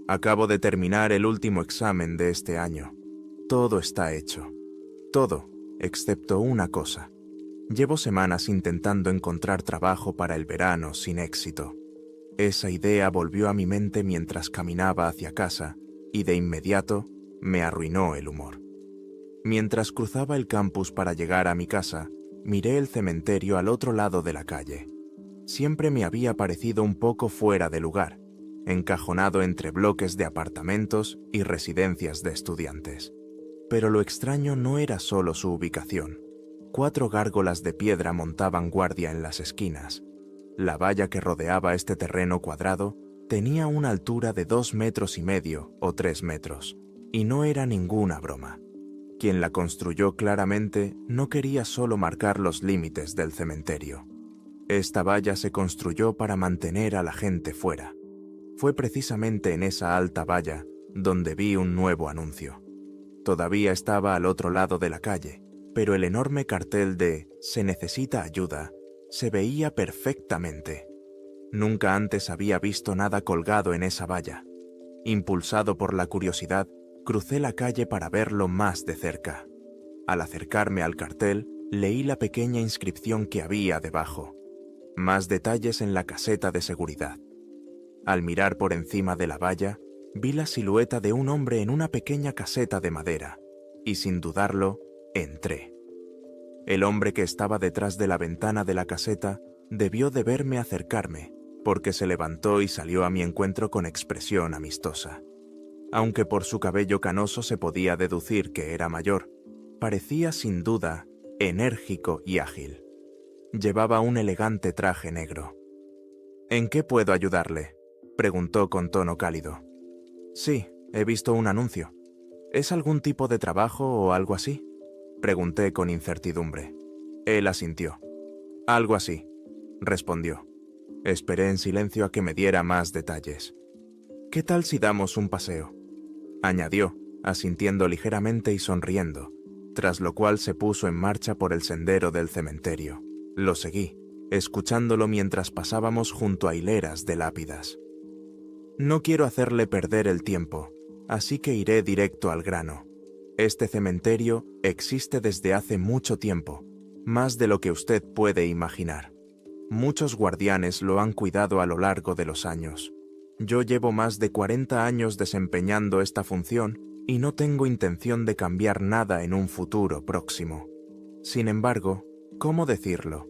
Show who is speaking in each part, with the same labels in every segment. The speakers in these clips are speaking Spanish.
Speaker 1: Acabo de terminar el último examen de este año. Todo está hecho. Todo, excepto una cosa. Llevo semanas intentando encontrar trabajo para el verano sin éxito. Esa idea volvió a mi mente mientras caminaba hacia casa y de inmediato me arruinó el humor. Mientras cruzaba el campus para llegar a mi casa, miré el cementerio al otro lado de la calle. Siempre me había parecido un poco fuera de lugar, encajonado entre bloques de apartamentos y residencias de estudiantes. Pero lo extraño no era solo su ubicación. 4 gárgolas de piedra montaban guardia en las esquinas. La valla que rodeaba este terreno cuadrado tenía una altura de 2,5 metros o 3 metros, y no era ninguna broma. Quien la construyó claramente no quería solo marcar los límites del cementerio. Esta valla se construyó para mantener a la gente fuera. Fue precisamente en esa alta valla donde vi un nuevo anuncio. Todavía estaba al otro lado de la calle, pero el enorme cartel de «Se necesita ayuda» se veía perfectamente. Nunca antes había visto nada colgado en esa valla. Impulsado por la curiosidad, crucé la calle para verlo más de cerca. Al acercarme al cartel, leí la pequeña inscripción que había debajo. Más detalles en la caseta de seguridad. Al mirar por encima de la valla, vi la silueta de un hombre en una pequeña caseta de madera, y sin dudarlo, entré. El hombre que estaba detrás de la ventana de la caseta debió de verme acercarme, porque se levantó y salió a mi encuentro con expresión amistosa. Aunque por su cabello canoso se podía deducir que era mayor, parecía sin duda enérgico y ágil. Llevaba un elegante traje negro. «¿En qué puedo ayudarle?», preguntó con tono cálido. «Sí, he visto un anuncio. ¿Es algún tipo de trabajo o algo así?», pregunté con incertidumbre. Él asintió. «Algo así», respondió. Esperé en silencio a que me diera más detalles. «¿Qué tal si damos un paseo?», añadió, asintiendo ligeramente y sonriendo, tras lo cual se puso en marcha por el sendero del cementerio. Lo seguí, escuchándolo mientras pasábamos junto a hileras de lápidas. No quiero hacerle perder el tiempo, así que iré directo al grano. Este cementerio existe desde hace mucho tiempo, más de lo que usted puede imaginar. Muchos guardianes lo han cuidado a lo largo de los años. Yo llevo más de 40 años desempeñando esta función y no tengo intención de cambiar nada en un futuro próximo. Sin embargo, ¿cómo decirlo?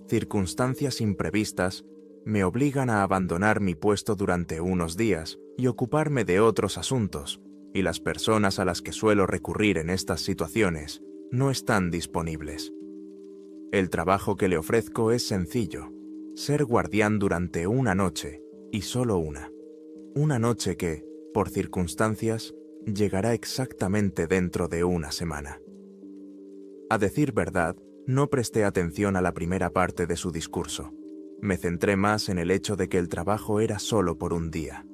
Speaker 1: Circunstancias imprevistas me obligan a abandonar mi puesto durante unos días y ocuparme de otros asuntos, y las personas a las que suelo recurrir en estas situaciones no están disponibles. El trabajo que le ofrezco es sencillo: ser guardián durante una noche, y solo una. Una noche que, por circunstancias, llegará exactamente dentro de una semana. A decir verdad, no presté atención a la primera parte de su discurso. Me centré más en el hecho de que el trabajo era solo por un día.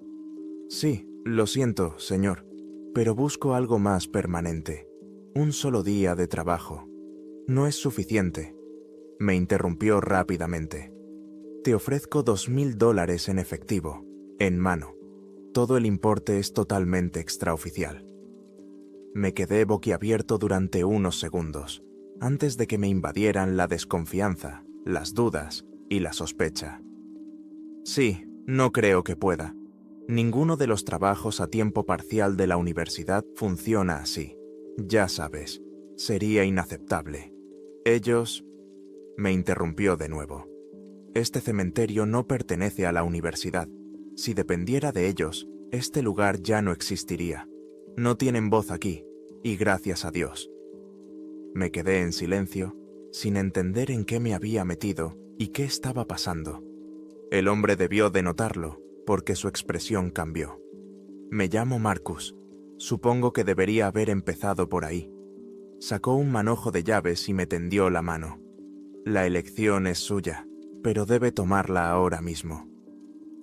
Speaker 1: Sí, lo siento, señor, pero busco algo más permanente. Un solo día de trabajo. No es suficiente. Me interrumpió rápidamente. Te ofrezco $2,000 en efectivo, en mano. Todo el importe es totalmente extraoficial. Me quedé boquiabierto durante unos segundos, antes de que me invadieran la desconfianza, las dudas y la sospecha. Sí, no creo que pueda. Ninguno de los trabajos a tiempo parcial de la universidad funciona así. Ya sabes, sería inaceptable. Ellos... Me interrumpió de nuevo. Este cementerio no pertenece a la universidad. Si dependiera de ellos, este lugar ya no existiría. No tienen voz aquí, y gracias a Dios. Me quedé en silencio, sin entender en qué me había metido y qué estaba pasando. El hombre debió de notarlo, porque su expresión cambió. Me llamo Marcus. Supongo que debería haber empezado por ahí. Sacó un manojo de llaves y me tendió la mano. La elección es suya, pero debe tomarla ahora mismo.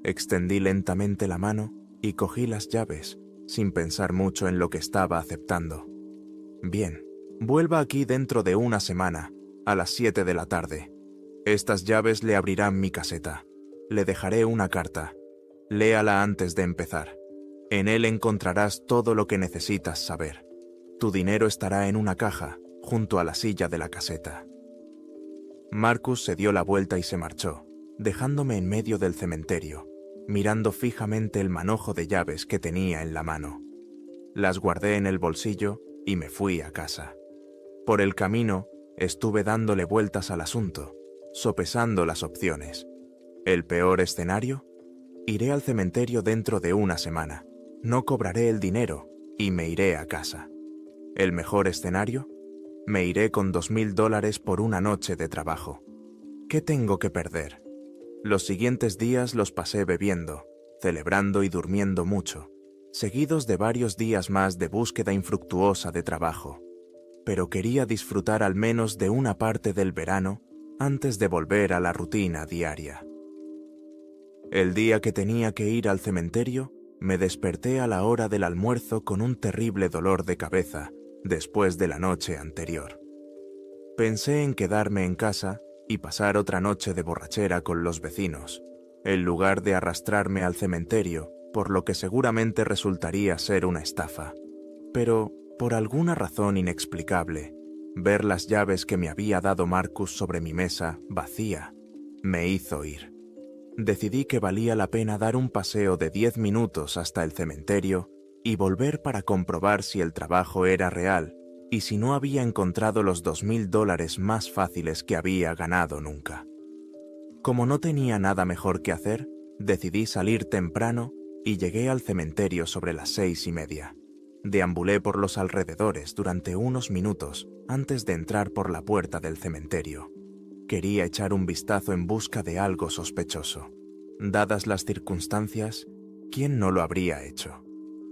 Speaker 1: Extendí lentamente la mano y cogí las llaves, sin pensar mucho en lo que estaba aceptando. Bien, vuelva aquí dentro de una semana, a las 7 de la tarde. Estas llaves le abrirán mi caseta. Le dejaré una carta. Léala antes de empezar. En él encontrarás todo lo que necesitas saber. Tu dinero estará en una caja, junto a la silla de la caseta. Marcus se dio la vuelta y se marchó, dejándome en medio del cementerio, mirando fijamente el manojo de llaves que tenía en la mano. Las guardé en el bolsillo y me fui a casa. Por el camino, estuve dándole vueltas al asunto, sopesando las opciones. ¿El peor escenario? Iré al cementerio dentro de una semana, no cobraré el dinero y me iré a casa. ¿El mejor escenario? Me iré con $2,000 por una noche de trabajo. ¿Qué tengo que perder? Los siguientes días los pasé bebiendo, celebrando y durmiendo mucho, seguidos de varios días más de búsqueda infructuosa de trabajo. Pero quería disfrutar al menos de una parte del verano antes de volver a la rutina diaria. El día que tenía que ir al cementerio, me desperté a la hora del almuerzo con un terrible dolor de cabeza después de la noche anterior. Pensé en quedarme en casa y pasar otra noche de borrachera con los vecinos, en lugar de arrastrarme al cementerio, por lo que seguramente resultaría ser una estafa. Pero, por alguna razón inexplicable, ver las llaves que me había dado Marcus sobre mi mesa, vacía, me hizo ir. Decidí que valía la pena dar un paseo de 10 minutos hasta el cementerio y volver para comprobar si el trabajo era real y si no había encontrado los $2,000 más fáciles que había ganado nunca. Como no tenía nada mejor que hacer, decidí salir temprano y llegué al cementerio sobre las 6:30. Deambulé por los alrededores durante unos minutos antes de entrar por la puerta del cementerio. Quería echar un vistazo en busca de algo sospechoso. Dadas las circunstancias, ¿quién no lo habría hecho?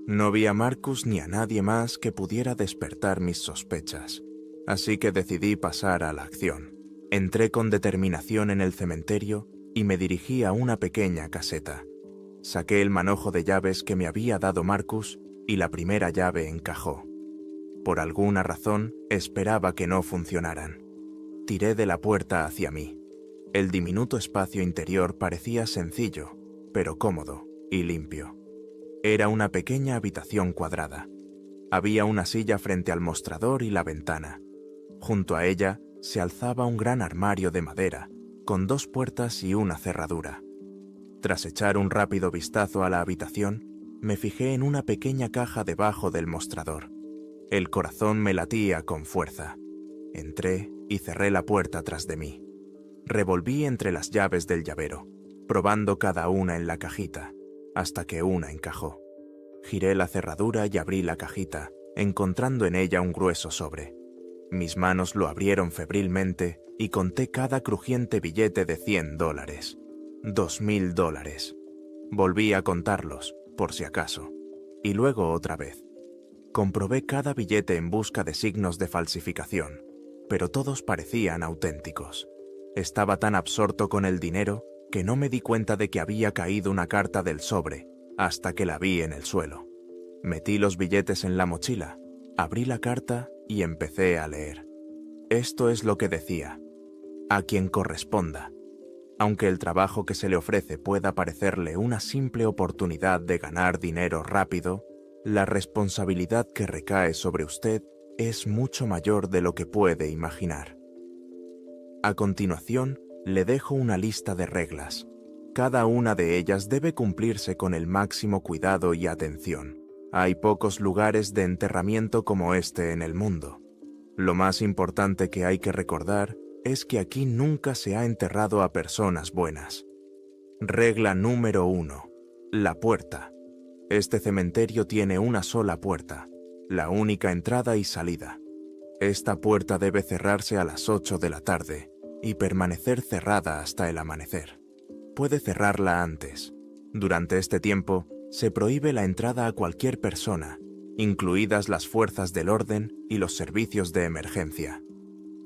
Speaker 1: No vi a Marcus ni a nadie más que pudiera despertar mis sospechas, así que decidí pasar a la acción. Entré con determinación en el cementerio y me dirigí a una pequeña caseta. Saqué el manojo de llaves que me había dado Marcus y la primera llave encajó. Por alguna razón, esperaba que no funcionaran. Tiré de la puerta hacia mí. El diminuto espacio interior parecía sencillo, pero cómodo y limpio. Era una pequeña habitación cuadrada. Había una silla frente al mostrador y la ventana. Junto a ella se alzaba un gran armario de madera, con 2 puertas y una cerradura. Tras echar un rápido vistazo a la habitación, me fijé en una pequeña caja debajo del mostrador. El corazón me latía con fuerza. Entré y cerré la puerta tras de mí. Revolví entre las llaves del llavero, probando cada una en la cajita, hasta que una encajó. Giré la cerradura y abrí la cajita, encontrando en ella un grueso sobre. Mis manos lo abrieron febrilmente y conté cada crujiente billete de $100. $2,000. Volví a contarlos, por si acaso, y luego otra vez. Comprobé cada billete en busca de signos de falsificación, pero todos parecían auténticos. Estaba tan absorto con el dinero que no me di cuenta de que había caído una carta del sobre hasta que la vi en el suelo. Metí los billetes en la mochila, abrí la carta y empecé a leer. Esto es lo que decía: a quien corresponda. Aunque el trabajo que se le ofrece pueda parecerle una simple oportunidad de ganar dinero rápido, la responsabilidad que recae sobre usted es mucho mayor de lo que puede imaginar. A continuación, le dejo una lista de reglas. Cada una de ellas debe cumplirse con el máximo cuidado y atención. Hay pocos lugares de enterramiento como este en el mundo. Lo más importante que hay que recordar es que aquí nunca se ha enterrado a personas buenas. Regla número 1. La puerta. Este cementerio tiene una sola puerta, la única entrada y salida. Esta puerta debe cerrarse a las 8 de la tarde y permanecer cerrada hasta el amanecer. Puede cerrarla antes. Durante este tiempo, se prohíbe la entrada a cualquier persona, incluidas las fuerzas del orden y los servicios de emergencia.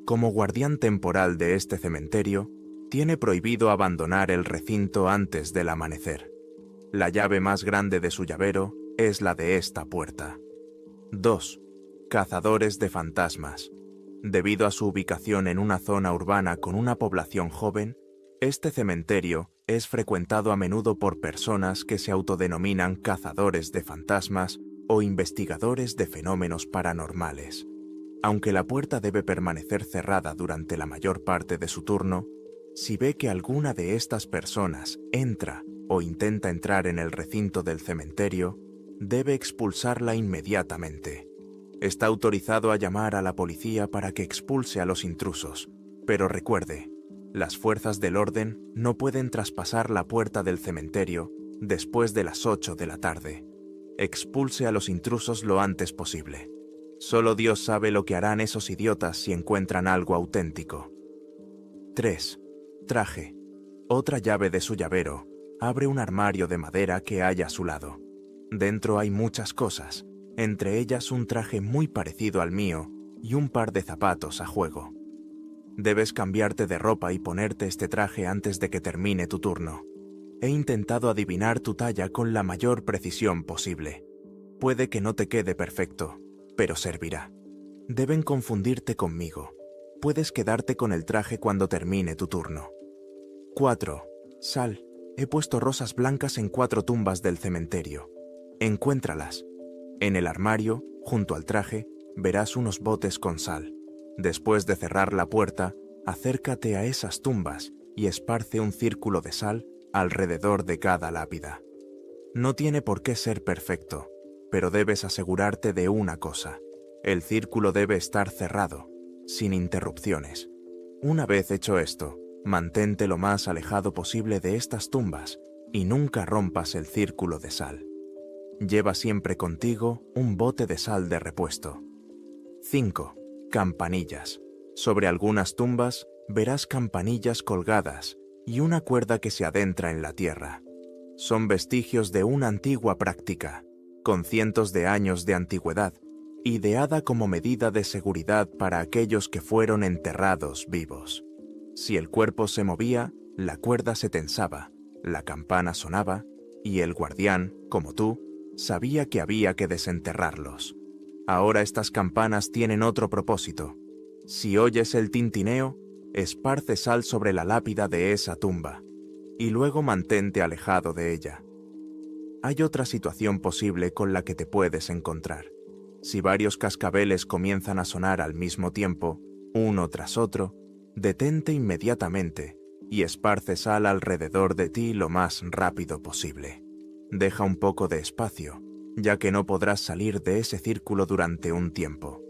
Speaker 1: Como guardián temporal de este cementerio, tiene prohibido abandonar el recinto antes del amanecer. La llave más grande de su llavero es la de esta puerta. 2. Cazadores de fantasmas. Debido a su ubicación en una zona urbana con una población joven, este cementerio Es frecuentado a menudo por personas que se autodenominan cazadores de fantasmas o investigadores de fenómenos paranormales. Aunque la puerta debe permanecer cerrada durante la mayor parte de su turno, si ve que alguna de estas personas entra o intenta entrar en el recinto del cementerio, debe expulsarla inmediatamente. Está autorizado a llamar a la policía para que expulse a los intrusos, pero recuerde, las fuerzas del orden no pueden traspasar la puerta del cementerio después de las 8 de la tarde. Expulse a los intrusos lo antes posible. Solo Dios sabe lo que harán esos idiotas si encuentran algo auténtico. 3. Traje. Otra llave de su llavero abre un armario de madera que hay a su lado. Dentro hay muchas cosas, entre ellas un traje muy parecido al mío y un par de zapatos a juego. Debes cambiarte de ropa y ponerte este traje antes de que termine tu turno. He intentado adivinar tu talla con la mayor precisión posible. Puede que no te quede perfecto, pero servirá. Deben confundirte conmigo. Puedes quedarte con el traje cuando termine tu turno. 4. Sal. He puesto rosas blancas en 4 tumbas del cementerio. Encuéntralas. En el armario, junto al traje, verás unos botes con sal. Después de cerrar la puerta, acércate a esas tumbas y esparce un círculo de sal alrededor de cada lápida. No tiene por qué ser perfecto, pero debes asegurarte de una cosa. El círculo debe estar cerrado, sin interrupciones. Una vez hecho esto, mantente lo más alejado posible de estas tumbas y nunca rompas el círculo de sal. Lleva siempre contigo un bote de sal de repuesto. 5. Campanillas. Sobre algunas tumbas verás campanillas colgadas y una cuerda que se adentra en la tierra. Son vestigios de una antigua práctica, con cientos de años de antigüedad, ideada como medida de seguridad para aquellos que fueron enterrados vivos. Si el cuerpo se movía, la cuerda se tensaba, la campana sonaba y el guardián, como tú, sabía que había que desenterrarlos. Ahora estas campanas tienen otro propósito. Si oyes el tintineo, esparce sal sobre la lápida de esa tumba, y luego mantente alejado de ella. Hay otra situación posible con la que te puedes encontrar. Si varios cascabeles comienzan a sonar al mismo tiempo, uno tras otro, detente inmediatamente y esparce sal alrededor de ti lo más rápido posible. Deja un poco de espacio, ya que no podrás salir de ese círculo durante un tiempo.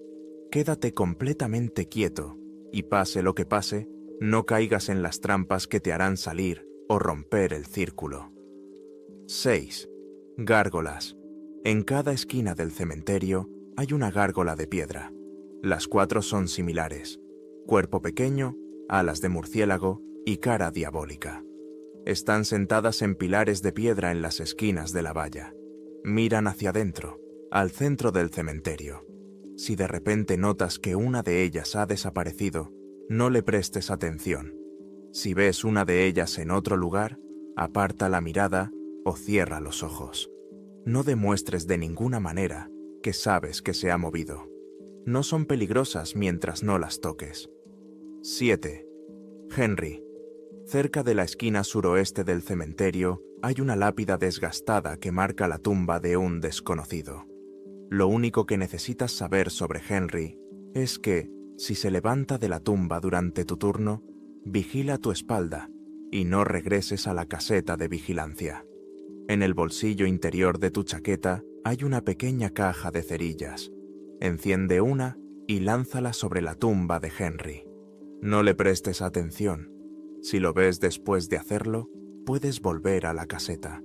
Speaker 1: Quédate completamente quieto y pase lo que pase, no caigas en las trampas que te harán salir o romper el círculo. 6. Gárgolas. En cada esquina del cementerio hay una gárgola de piedra. Las 4 son similares: cuerpo pequeño, alas de murciélago y cara diabólica. Están sentadas en pilares de piedra en las esquinas de la valla. Miran hacia adentro, al centro del cementerio. Si de repente notas que una de ellas ha desaparecido, no le prestes atención. Si ves una de ellas en otro lugar, aparta la mirada o cierra los ojos. No demuestres de ninguna manera que sabes que se ha movido. No son peligrosas mientras no las toques. 7. Henry. Cerca de la esquina suroeste del cementerio hay una lápida desgastada que marca la tumba de un desconocido. Lo único que necesitas saber sobre Henry es que, si se levanta de la tumba durante tu turno, vigila tu espalda y no regreses a la caseta de vigilancia. En el bolsillo interior de tu chaqueta hay una pequeña caja de cerillas. Enciende una y lánzala sobre la tumba de Henry. No le prestes atención. Si lo ves después de hacerlo, puedes volver a la caseta.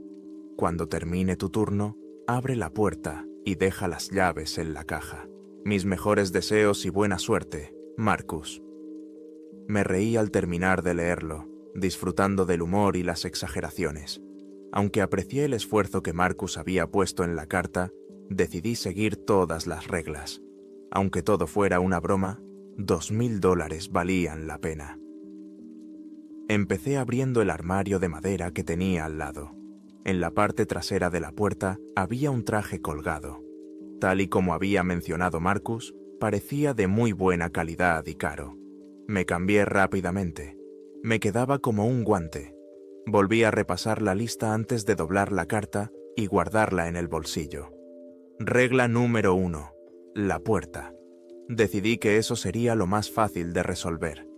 Speaker 1: Cuando termine tu turno, abre la puerta y deja las llaves en la caja. Mis mejores deseos y buena suerte, Marcus. Me reí al terminar de leerlo, disfrutando del humor y las exageraciones. Aunque aprecié el esfuerzo que Marcus había puesto en la carta, decidí seguir todas las reglas. Aunque todo fuera una broma, $2,000 valían la pena. Empecé abriendo el armario de madera que tenía al lado. En la parte trasera de la puerta había un traje colgado. Tal y como había mencionado Marcus, parecía de muy buena calidad y caro. Me cambié rápidamente. Me quedaba como un guante. Volví a repasar la lista antes de doblar la carta y guardarla en el bolsillo. Regla número 1. La puerta. Decidí que eso sería lo más fácil de resolver.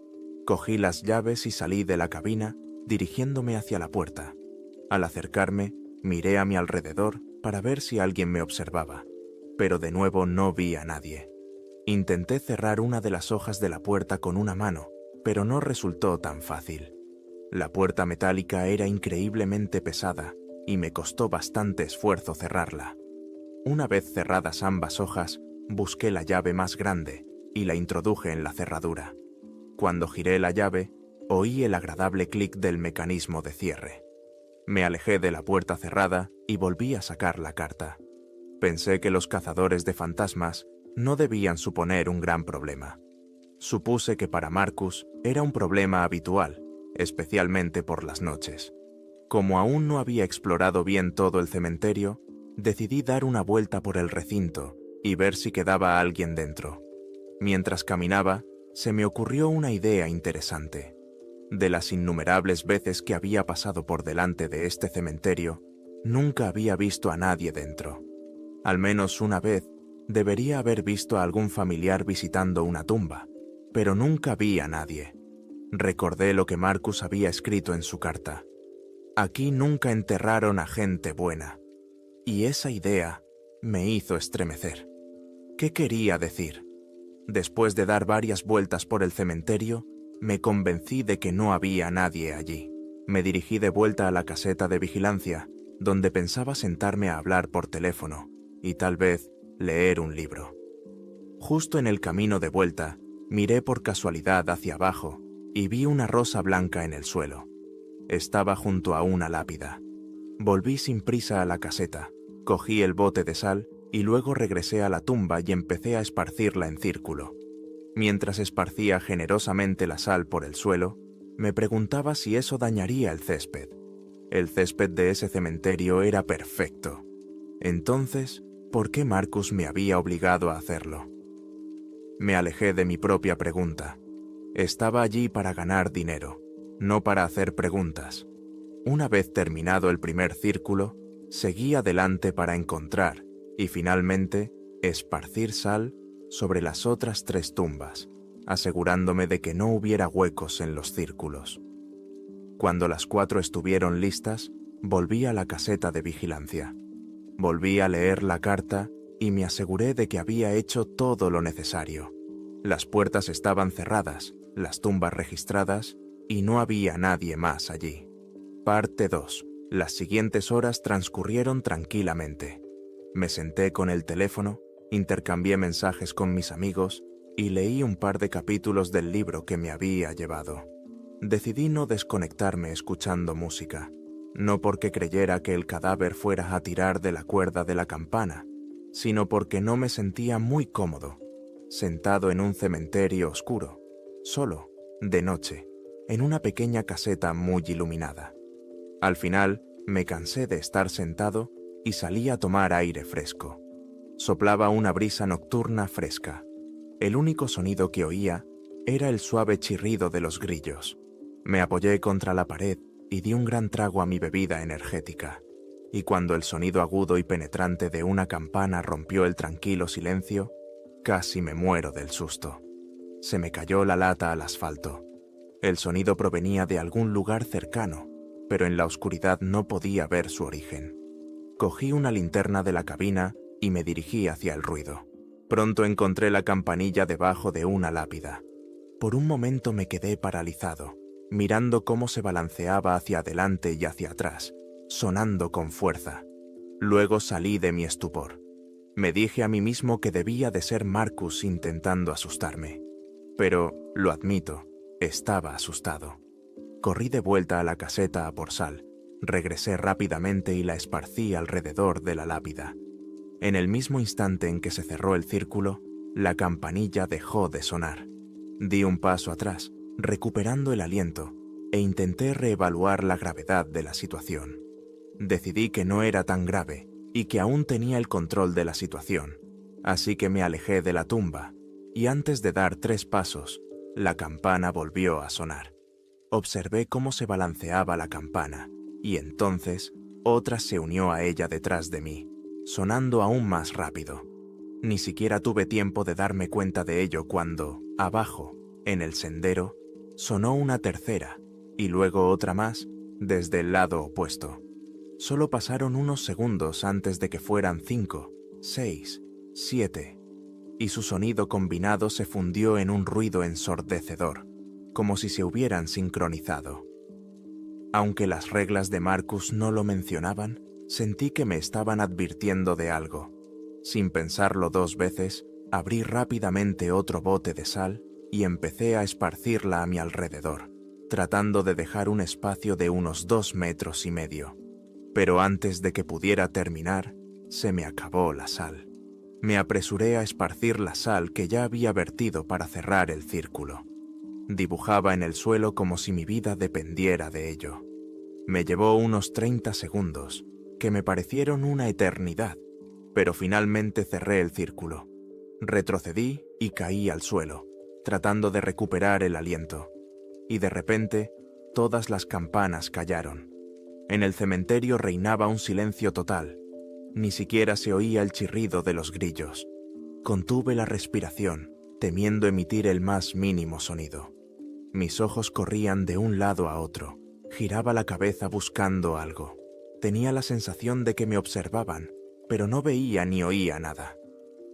Speaker 1: Cogí las llaves y salí de la cabina, dirigiéndome hacia la puerta. Al acercarme, miré a mi alrededor para ver si alguien me observaba, pero de nuevo no vi a nadie. Intenté cerrar una de las hojas de la puerta con una mano, pero no resultó tan fácil. La puerta metálica era increíblemente pesada y me costó bastante esfuerzo cerrarla. Una vez cerradas ambas hojas, busqué la llave más grande y la introduje en la cerradura. Cuando giré la llave, oí el agradable clic del mecanismo de cierre. Me alejé de la puerta cerrada y volví a sacar la carta. Pensé que los cazadores de fantasmas no debían suponer un gran problema. Supuse que para Marcus era un problema habitual, especialmente por las noches. Como aún no había explorado bien todo el cementerio, decidí dar una vuelta por el recinto y ver si quedaba alguien dentro. Mientras caminaba, se me ocurrió una idea interesante. De las innumerables veces que había pasado por delante de este cementerio, nunca había visto a nadie dentro. Al menos una vez debería haber visto a algún familiar visitando una tumba, pero nunca vi a nadie. Recordé lo que Marcus había escrito en su carta. Aquí nunca enterraron a gente buena. Y esa idea me hizo estremecer. ¿Qué quería decir? Después de dar varias vueltas por el cementerio, me convencí de que no había nadie allí. Me dirigí de vuelta a la caseta de vigilancia, donde pensaba sentarme a hablar por teléfono y tal vez leer un libro. Justo en el camino de vuelta, miré por casualidad hacia abajo y vi una rosa blanca en el suelo. Estaba junto a una lápida. Volví sin prisa a la caseta, cogí el bote de sal y luego regresé a la tumba y empecé a esparcirla en círculo. Mientras esparcía generosamente la sal por el suelo, me preguntaba si eso dañaría el césped. El césped de ese cementerio era perfecto. Entonces, ¿por qué Marcus me había obligado a hacerlo? Me alejé de mi propia pregunta. Estaba allí para ganar dinero, no para hacer preguntas. Una vez terminado el primer círculo, seguí adelante para encontrar y finalmente esparcir sal sobre las otras 3 tumbas, asegurándome de que no hubiera huecos en los círculos. Cuando las 4 estuvieron listas, volví a la caseta de vigilancia. Volví a leer la carta y me aseguré de que había hecho todo lo necesario. Las puertas estaban cerradas, las tumbas registradas y no había nadie más allí. Parte 2. Las siguientes horas transcurrieron tranquilamente. Me senté con el teléfono, intercambié mensajes con mis amigos y leí un par de capítulos del libro que me había llevado. Decidí no desconectarme escuchando música, no porque creyera que el cadáver fuera a tirar de la cuerda de la campana, sino porque no me sentía muy cómodo, sentado en un cementerio oscuro, solo, de noche, en una pequeña caseta muy iluminada. Al final, me cansé de estar sentado y salí a tomar aire fresco. Soplaba una brisa nocturna fresca. El único sonido que oía era el suave chirrido de los grillos. Me apoyé contra la pared y di un gran trago a mi bebida energética. Y cuando el sonido agudo y penetrante de una campana rompió el tranquilo silencio, casi me muero del susto. Se me cayó la lata al asfalto. El sonido provenía de algún lugar cercano, pero en la oscuridad no podía ver su origen. Cogí una linterna de la cabina y me dirigí hacia el ruido. Pronto encontré la campanilla debajo de una lápida. Por un momento me quedé paralizado, mirando cómo se balanceaba hacia adelante y hacia atrás, sonando con fuerza. Luego salí de mi estupor. Me dije a mí mismo que debía de ser Marcus intentando asustarme. Pero, lo admito, estaba asustado. Corrí de vuelta a la caseta a por sal, regresé rápidamente y la esparcí alrededor de la lápida. En el mismo instante en que se cerró el círculo, la campanilla dejó de sonar. Di un paso atrás, recuperando el aliento, e intenté reevaluar la gravedad de la situación. Decidí que no era tan grave y que aún tenía el control de la situación, así que me alejé de la tumba, y antes de dar 3 pasos, la campana volvió a sonar. Observé cómo se balanceaba la campana, y entonces otra se unió a ella detrás de mí, sonando aún más rápido. Ni siquiera tuve tiempo de darme cuenta de ello cuando, abajo, en el sendero, sonó una tercera, y luego otra más, desde el lado opuesto. Solo pasaron unos segundos antes de que fueran 5, 6, 7, y su sonido combinado se fundió en un ruido ensordecedor, como si se hubieran sincronizado. Aunque las reglas de Marcus no lo mencionaban, sentí que me estaban advirtiendo de algo. Sin pensarlo 2 veces, abrí rápidamente otro bote de sal y empecé a esparcirla a mi alrededor, tratando de dejar un espacio de unos 2,5 metros. Pero antes de que pudiera terminar, se me acabó la sal. Me apresuré a esparcir la sal que ya había vertido para cerrar el círculo. Dibujaba en el suelo como si mi vida dependiera de ello. Me llevó unos 30 segundos, que me parecieron una eternidad, pero finalmente cerré el círculo. Retrocedí y caí al suelo, tratando de recuperar el aliento. Y de repente, todas las campanas callaron. En el cementerio reinaba un silencio total. Ni siquiera se oía el chirrido de los grillos. Contuve la respiración, temiendo emitir el más mínimo sonido. Mis ojos corrían de un lado a otro. Giraba la cabeza buscando algo. Tenía la sensación de que me observaban, pero no veía ni oía nada.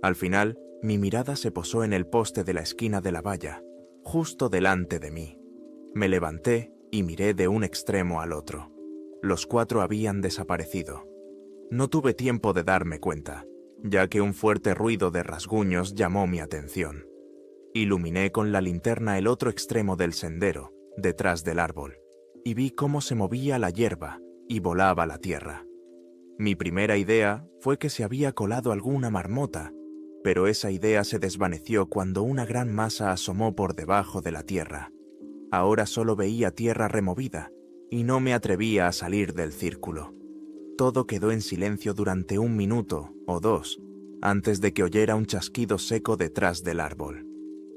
Speaker 1: Al final, mi mirada se posó en el poste de la esquina de la valla, justo delante de mí. Me levanté y miré de un extremo al otro. Los 4 habían desaparecido. No tuve tiempo de darme cuenta, ya que un fuerte ruido de rasguños llamó mi atención. Iluminé con la linterna el otro extremo del sendero, detrás del árbol, y vi cómo se movía la hierba y volaba la tierra. Mi primera idea fue que se había colado alguna marmota, pero esa idea se desvaneció cuando una gran masa asomó por debajo de la tierra. Ahora solo veía tierra removida, y no me atrevía a salir del círculo. Todo quedó en silencio durante 1 minuto o 2, antes de que oyera un chasquido seco detrás del árbol.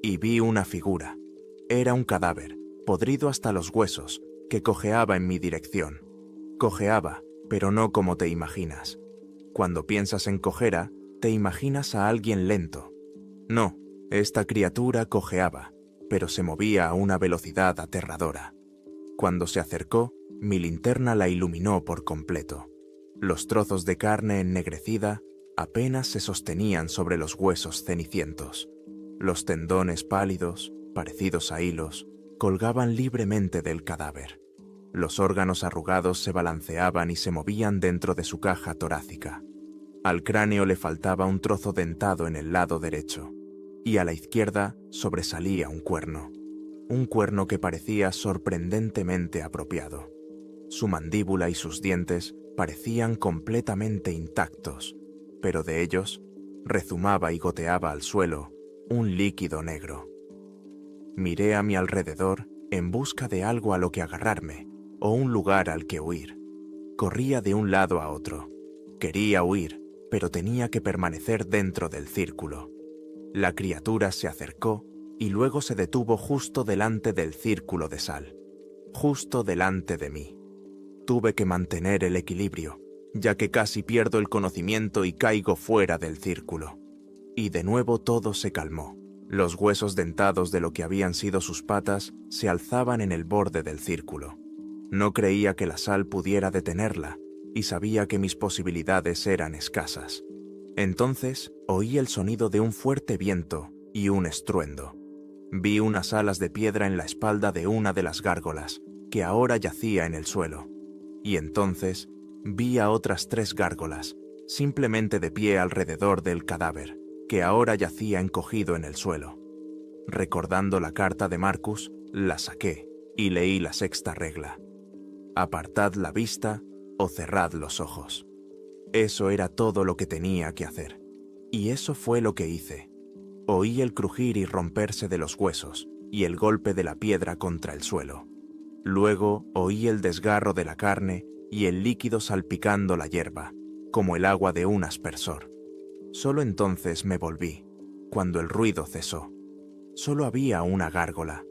Speaker 1: Y vi una figura. Era un cadáver, podrido hasta los huesos, que cojeaba en mi dirección. Cojeaba, pero no como te imaginas. Cuando piensas en cojera, te imaginas a alguien lento. No, esta criatura cojeaba, pero se movía a una velocidad aterradora. Cuando se acercó, mi linterna la iluminó por completo. Los trozos de carne ennegrecida apenas se sostenían sobre los huesos cenicientos. Los tendones pálidos, parecidos a hilos, colgaban libremente del cadáver. Los órganos arrugados se balanceaban y se movían dentro de su caja torácica. Al cráneo le faltaba un trozo dentado en el lado derecho, y a la izquierda sobresalía un cuerno que parecía sorprendentemente apropiado. Su mandíbula y sus dientes parecían completamente intactos, pero de ellos rezumaba y goteaba al suelo un líquido negro. Miré a mi alrededor en busca de algo a lo que agarrarme o un lugar al que huir. Corría de un lado a otro. Quería huir, pero tenía que permanecer dentro del círculo. La criatura se acercó y luego se detuvo justo delante del círculo de sal, justo delante de mí. Tuve que mantener el equilibrio, ya que casi pierdo el conocimiento y caigo fuera del círculo. Y de nuevo todo se calmó. Los huesos dentados de lo que habían sido sus patas se alzaban en el borde del círculo. No creía que la sal pudiera detenerla, y sabía que mis posibilidades eran escasas. Entonces oí el sonido de un fuerte viento y un estruendo. Vi unas alas de piedra en la espalda de una de las gárgolas, que ahora yacía en el suelo. Y entonces vi a otras 3 gárgolas, simplemente de pie alrededor del cadáver, que ahora yacía encogido en el suelo. Recordando la carta de Marcus, la saqué y leí la 6ª regla. Apartad la vista o cerrad los ojos. Eso era todo lo que tenía que hacer. Y eso fue lo que hice. Oí el crujir y romperse de los huesos y el golpe de la piedra contra el suelo. Luego oí el desgarro de la carne y el líquido salpicando la hierba, como el agua de un aspersor. Solo entonces me volví, cuando el ruido cesó. Solo había una gárgola.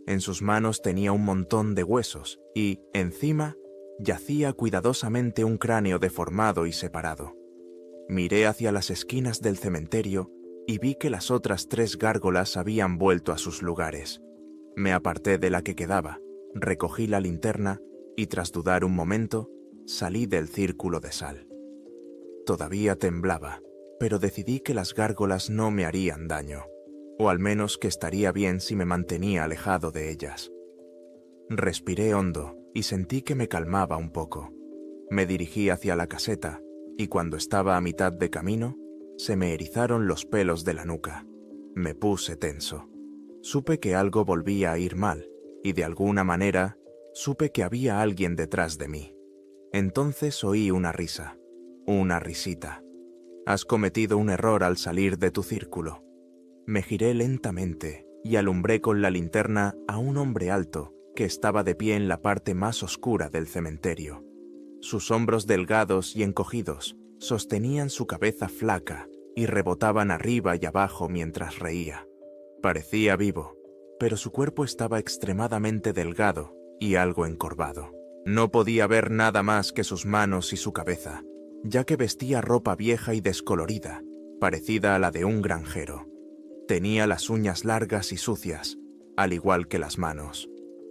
Speaker 1: En sus manos tenía un montón de huesos y, encima, yacía cuidadosamente un cráneo deformado y separado. Miré hacia las esquinas del cementerio y vi que las otras 3 gárgolas habían vuelto a sus lugares. Me aparté de la que quedaba, recogí la linterna y, tras dudar un momento, salí del círculo de sal. Todavía temblaba, pero decidí que las gárgolas no me harían daño, o al menos que estaría bien si me mantenía alejado de ellas. Respiré hondo y sentí que me calmaba un poco. Me dirigí hacia la caseta y cuando estaba a mitad de camino, se me erizaron los pelos de la nuca. Me puse tenso. Supe que algo volvía a ir mal y de alguna manera supe que había alguien detrás de mí. Entonces oí una risa, una risita. Has cometido un error al salir de tu círculo. Me giré lentamente y alumbré con la linterna a un hombre alto que estaba de pie en la parte más oscura del cementerio. Sus hombros delgados y encogidos sostenían su cabeza flaca y rebotaban arriba y abajo mientras reía. Parecía vivo, pero su cuerpo estaba extremadamente delgado y algo encorvado. No podía ver nada más que sus manos y su cabeza, ya que vestía ropa vieja y descolorida, parecida a la de un granjero. Tenía las uñas largas y sucias, al igual que las manos.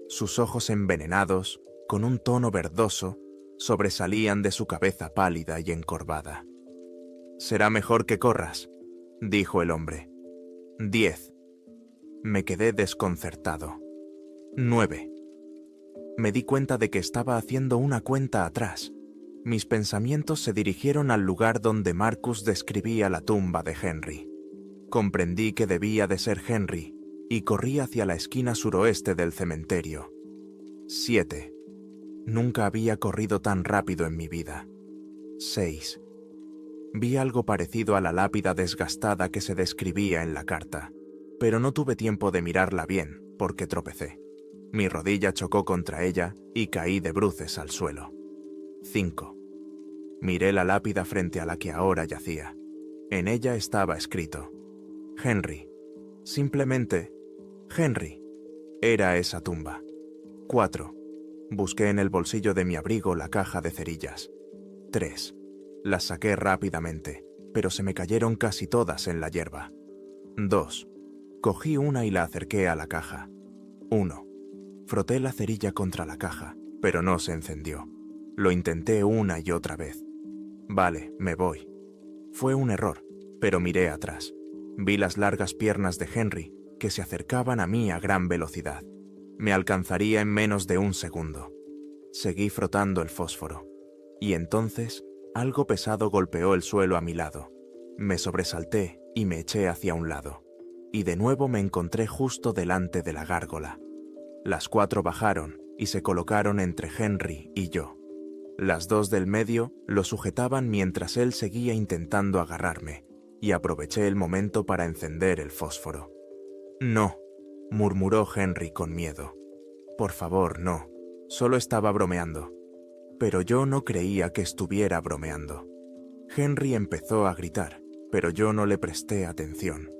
Speaker 1: Sus ojos envenenados, con un tono verdoso, sobresalían de su cabeza pálida y encorvada. «Será mejor que corras», dijo el hombre. 10. Me quedé desconcertado. 9. Me di cuenta de que estaba haciendo una cuenta atrás. Mis pensamientos se dirigieron al lugar donde Marcus describía la tumba de Henry. Comprendí que debía de ser Henry y corrí hacia la esquina suroeste del cementerio. 7. Nunca había corrido tan rápido en mi vida. 6. Vi algo parecido a la lápida desgastada que se describía en la carta, pero no tuve tiempo de mirarla bien porque tropecé. Mi rodilla chocó contra ella y caí de bruces al suelo. 5. Miré la lápida frente a la que ahora yacía. En ella estaba escrito: Henry. Simplemente, Henry. Era esa tumba. 4. Busqué en el bolsillo de mi abrigo la caja de cerillas. 3. Las saqué rápidamente, pero se me cayeron casi todas en la hierba. 2. Cogí una y la acerqué a la caja. 1. Froté la cerilla contra la caja, pero no se encendió. Lo intenté una y otra vez. Vale, me voy. Fue un error, pero miré atrás. Vi las largas piernas de Henry que se acercaban a mí a gran velocidad. Me alcanzaría en menos de un segundo. Seguí frotando el fósforo. Y entonces, algo pesado golpeó el suelo a mi lado. Me sobresalté y me eché hacia un lado. Y de nuevo me encontré justo delante de la gárgola. Las 4 bajaron y se colocaron entre Henry y yo. Las 2 del medio lo sujetaban mientras él seguía intentando agarrarme, y aproveché el momento para encender el fósforo. «No», murmuró Henry con miedo. «Por favor, no. Solo estaba bromeando». Pero yo no creía que estuviera bromeando. Henry empezó a gritar, pero yo no le presté atención.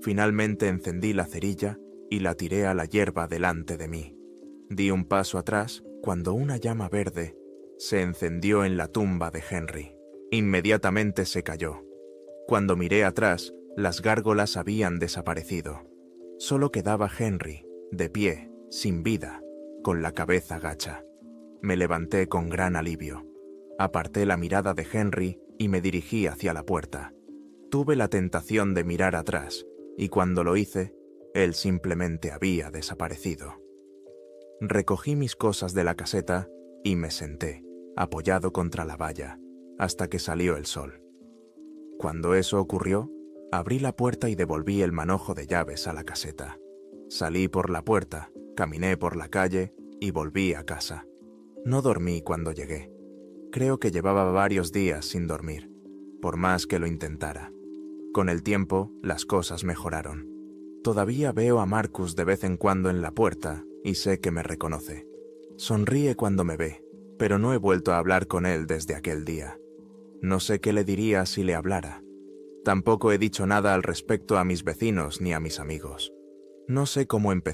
Speaker 1: Finalmente encendí la cerilla y la tiré a la hierba delante de mí. Di un paso atrás cuando una llama verde se encendió en la tumba de Henry. Inmediatamente se cayó. Cuando miré atrás, las gárgolas habían desaparecido. Solo quedaba Henry, de pie, sin vida, con la cabeza gacha. Me levanté con gran alivio. Aparté la mirada de Henry y me dirigí hacia la puerta. Tuve la tentación de mirar atrás, y cuando lo hice, él simplemente había desaparecido. Recogí mis cosas de la caseta y me senté, apoyado contra la valla, hasta que salió el sol. Cuando eso ocurrió, abrí la puerta y devolví el manojo de llaves a la caseta. Salí por la puerta, caminé por la calle y volví a casa. No dormí cuando llegué. Creo que llevaba varios días sin dormir, por más que lo intentara. Con el tiempo, las cosas mejoraron. Todavía veo a Marcus de vez en cuando en la puerta y sé que me reconoce. Sonríe cuando me ve, pero no he vuelto a hablar con él desde aquel día. No sé qué le diría si le hablara. Tampoco he dicho nada al respecto a mis vecinos ni a mis amigos. No sé cómo empezar